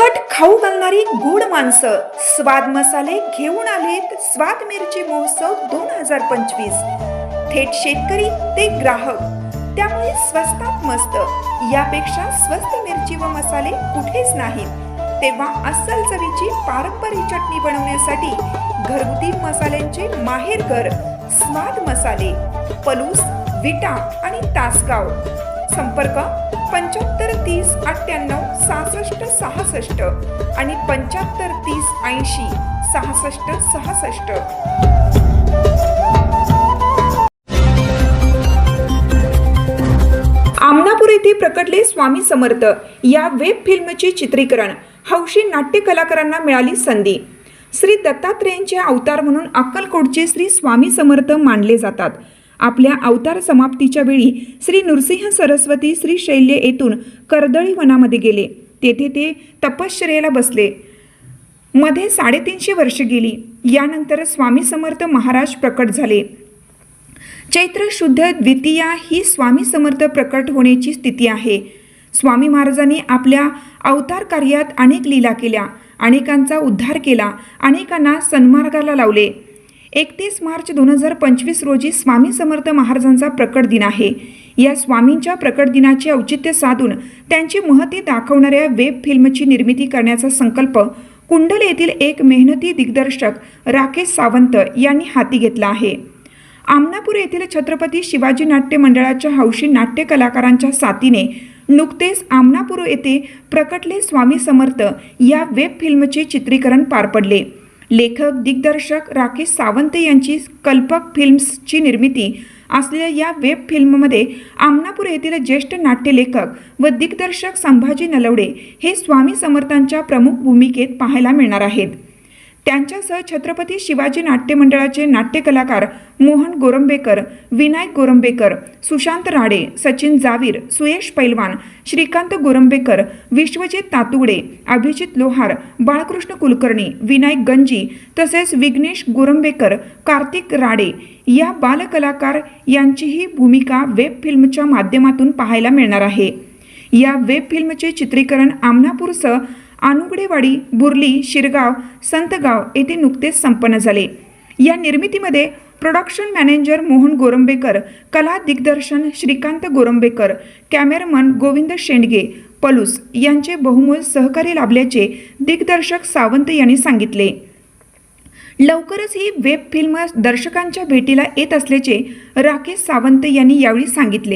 तिखट खाऊ घालणारी गोड माणसं स्वाद मसाले घेऊन आलेत स्वाद मिरची महोत्सव 2025। थेट शेतकरी ते ग्राहक, त्यामुळे स्वस्तात मस्त। यापेक्षा स्वस्त मिरची व मसाले कुठेच नाहीत। तेव्हा अस्सल चवीची पारंपरिक चटणी बनवण्यासाठी घरगुती मसाल्यांचे माहेरघर स्वाद मसाले, पलूस, विटा आणि तासगाव। संपर्क 75 30 98 66 66 आणि 75 30 80 66 66। आमनापूर येथे प्रकटले स्वामी समर्थ या वेब फिल्मचे चित्रीकरण। हौशी नाट्य कलाकारांना मिळाली संधी। श्री दत्तात्रेयांचे अवतार म्हणून अक्कलकोटचे श्री स्वामी समर्थ मानले जातात। आपल्या अवतार समाप्तीच्या वेळी श्री नृसिंह सरस्वती श्री शैल्य येथून कर्दळी वनामध्ये गेले। तेथे ते तपश्चर्येला बसले। मध्ये 350 वर्षे गेली। यानंतर स्वामी समर्थ महाराज प्रकट झाले। चैत्र शुद्ध द्वितीया ही स्वामी समर्थ प्रकट होण्याची स्थिती आहे। स्वामी महाराजांनी आपल्या अवतार कार्यात अनेक लीला केल्या, अनेकांचा उद्धार केला, अनेकांना सन्मार्गाला लावले। 31 मार्च 2025 रोजी स्वामी समर्थ महाराजांचा प्रकट दिन आहे। या स्वामींच्या प्रकट दिनाचे औचित्य साधून त्यांची महती दाखवणाऱ्या वेब फिल्मची निर्मिती करण्याचा संकल्प कुंडल येथील एक मेहनती दिग्दर्शक राकेश सावंत यांनी हाती घेतला आहे। आमनापूर येथील छत्रपती शिवाजी नाट्य मंडळाच्या हौशी नाट्य कलाकारांच्या साथीने नुकतेच आमनापूर येथे प्रकटले स्वामी समर्थ या वेब फिल्मचे चित्रीकरण पार पडले। लेखक दिग्दर्शक राकेश सावंत यांची कल्पक फिल्म्सची निर्मिती असलेल्या या वेब फिल्ममध्ये आमनापूर येथील ज्येष्ठ नाट्यलेखक व दिग्दर्शक संभाजी नलवडे हे स्वामी समर्थांच्या प्रमुख भूमिकेत पाहायला मिळणार आहेत। त्यांच्यासह छत्रपती शिवाजी नाट्य मंडळाचे नाट्य कलाकार मोहन गोरंबेकर, विनायक गोरंबेकर, सुशांत राडे, सचिन जावीर, सुयश पैलवान, श्रीकांत गोरंबेकर, विश्वजित तातुगडे, अभिजित लोहार, बाळकृष्ण कुलकर्णी, विनायक गंजी तसेच विघ्नेश गोरंबेकर, कार्तिक राडे या बालकलाकार यांचीही भूमिका वेब फिल्मच्या माध्यमातून पाहायला मिळणार आहे। या वेब फिल्मचे चित्रीकरण आमनापूरसह अनुगडेवाडी, बुर्ली, शिरगाव, संतगाव येथे नुकतेच संपन्न झाले। या निर्मितीमध्ये प्रोडक्शन मॅनेजर मोहन गोरंबेकर, कला दिग्दर्शन श्रीकांत गोरंबेकर, कॅमेरामन गोविंद शेंडगे, पलूस यांचे बहुमोल सहकार्य लाभल्याचे दिग्दर्शक सावंत यांनी सांगितले। लवकरच ही वेब फिल्म दर्शकांच्या भेटीला येत असल्याचे राकेश सावंत यांनी यावेळी सांगितले।